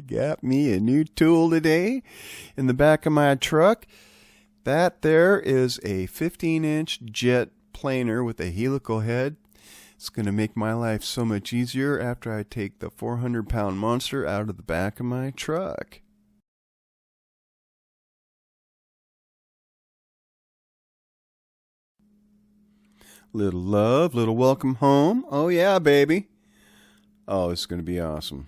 Got me a new tool today in the back of my truck. That there is a 15-inch jet planer with a helical head. It's going to make my life so much easier after I take the 400-pound monster out of the back of my truck. Little love, little welcome home. Oh yeah, baby. Oh, it's going to be awesome.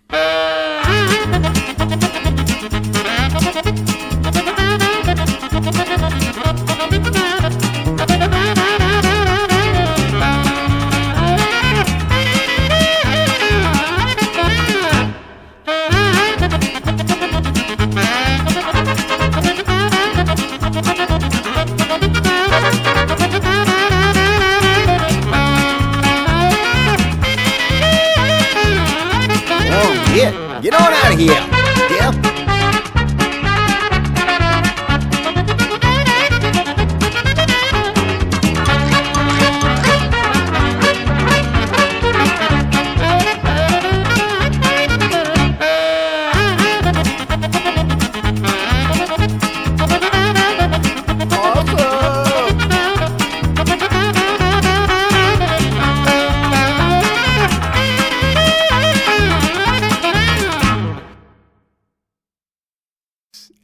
Get on out of here! Yeah.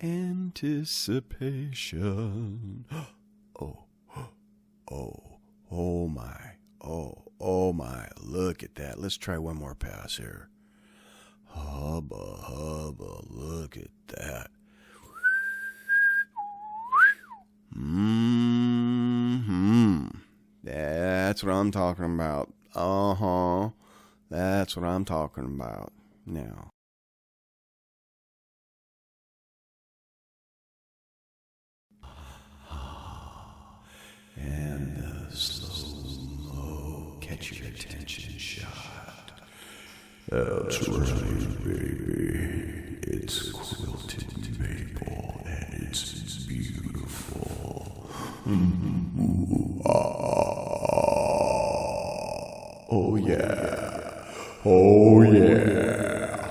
Anticipation. Oh my, look at that. Let's try one more pass here. Hubba, look at that. That's what I'm talking about. That's what I'm talking about. Now. And the slow-mo catch your attention shot. That's right, baby. It's quilted maple and it's beautiful. Oh yeah. Oh yeah.